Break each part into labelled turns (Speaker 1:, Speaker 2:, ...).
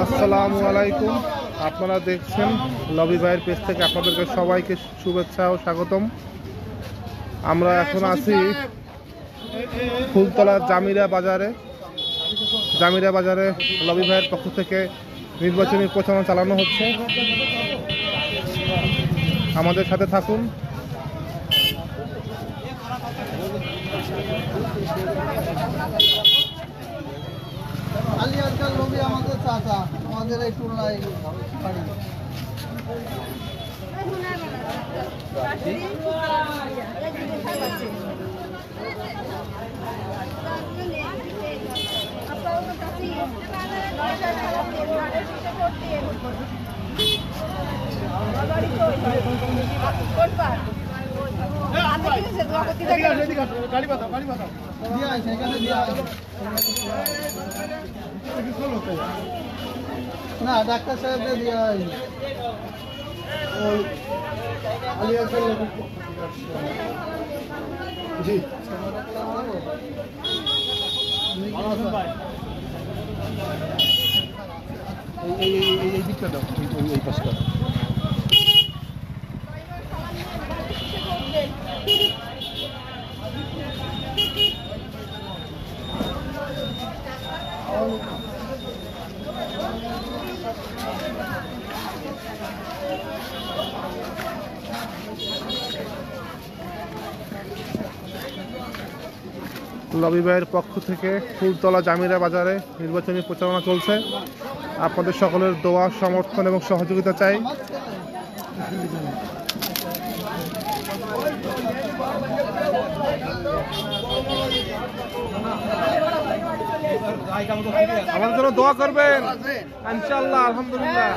Speaker 1: আসসালামু আলাইকুম। আপনারা দেখছেন লবি ভাইয়ের পেজ থেকে আপনাদেরকে সবাইকে শুভেচ্ছা ও স্বাগতম। আমরা এখন আছি ফুলতলা জামিরা বাজারে লবি ভাইয়ের পক্ষ থেকে নির্বাচনী প্রচারণা চালানো হচ্ছে। আমাদের সাথে থাকুন।
Speaker 2: আজকাল লোভী আমাদের চাচা, আমাদের এই টুলনায় বাড়ি। না ডাক্তার সাহেবকে দেওয়া হয়নি। জি এই দিকটা দাও, এই পাশটা।
Speaker 1: লবি ভাইয়ের পক্ষ থেকে ফুলতলা জামিরা বাজারে নির্বাচনী প্রচারণা চলছে। আপনাদের সকলের দোয়া, সমর্থন এবং সহযোগিতা চাই। আমাদের জন্য দোয়া করবেন ইনশাআল্লাহ। আলহামদুলিল্লাহ।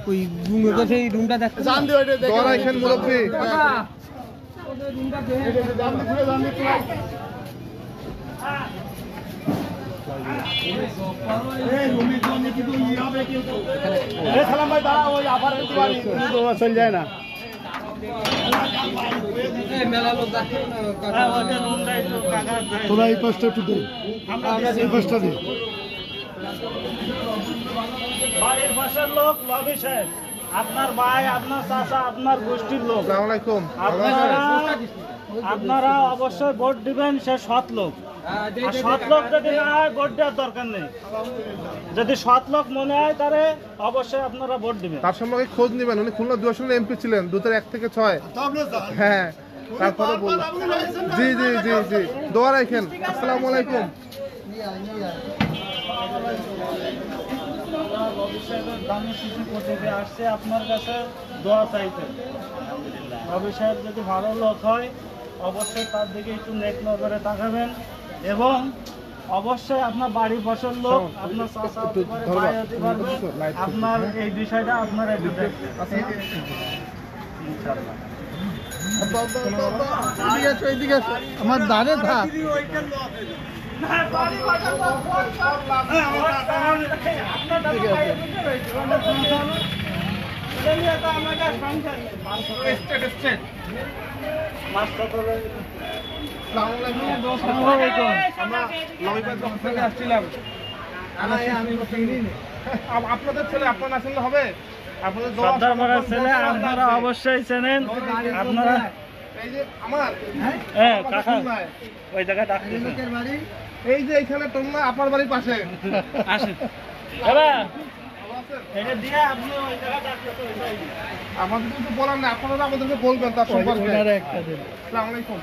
Speaker 2: ওই সেই রুমটা দেখতে জান দিও, এটা দেখো
Speaker 1: দোয়া রাখেন মুরব্বি।
Speaker 2: ওদের রুমটা দেখে জান দি ঘুরে জান দি এই রুমে জন্য কি তো হবে কি তো এ সালাম ভাই দাঁড়া, ওই আবার দিবারি তো চল যায় না। এই মেলা লোক দেখে না কাকা, ওদের রুমটাই তো কাকা তোরা এই পাশটা একটু দে, আমরা এই পাশটা দে। বাড়ির পাশের লোক লবি সাহেব, আপনার ভাই, আপনার চাচা, আপনার গোষ্ঠীর লোক।
Speaker 1: আসসালামু আলাইকুম।
Speaker 2: আপনারা অবশ্যই ভোট দিবেন। সে সৎ লোক, সৎ লোক যদি না হয় ভোট দেওয়ার দরকার নেই। যদি সৎ লোক মনে হয় তাহলে অবশ্যই আপনারা ভোট দিবেন।
Speaker 1: তার সম্পর্কে খোঁজ নেবেন। উনি খুলনা 2 আসনের এমপি ছিলেন, 1 থেকে 6। হ্যাঁ, তারপরে বললাম। জি জি জি জি, দোয়া রাখেন। আসসালামু আলাইকুম।
Speaker 2: আসছে আপনার কাছে দোয়া চাইতে। রবি সাহেব যদি ভালো লোক হয় অবশ্যই তার দিকে একটু নেক নজরে তাকাবেন, এবং অবশ্যই আপনার বাড়ির পাশের লোক, আপনার চাচা হতে পারে, ভাই হতে পারবে, আপনার এই বিষয়টা আপনার একটু দেখবেন। ইনশাআল্লাহ। আমার দাঁড়ে থাক।
Speaker 1: আপনাদের ছেলে আপনার না শুনলে হবে? আপনাদের
Speaker 2: ছেলে আপনারা অবশ্যই চেনেন। আপনারা
Speaker 1: এই যে আমার
Speaker 2: কাকা ওই জায়গায় ডাক্তার বাড়ি,
Speaker 1: এই যে এইখানে তোমরা আপনার বাড়ির পাশে
Speaker 2: আসেন।
Speaker 1: আমাদের কিছু বলার না, আপনারা আমাদেরকে বলবেন তার সম্পর্কে। আসসালামু আলাইকুম।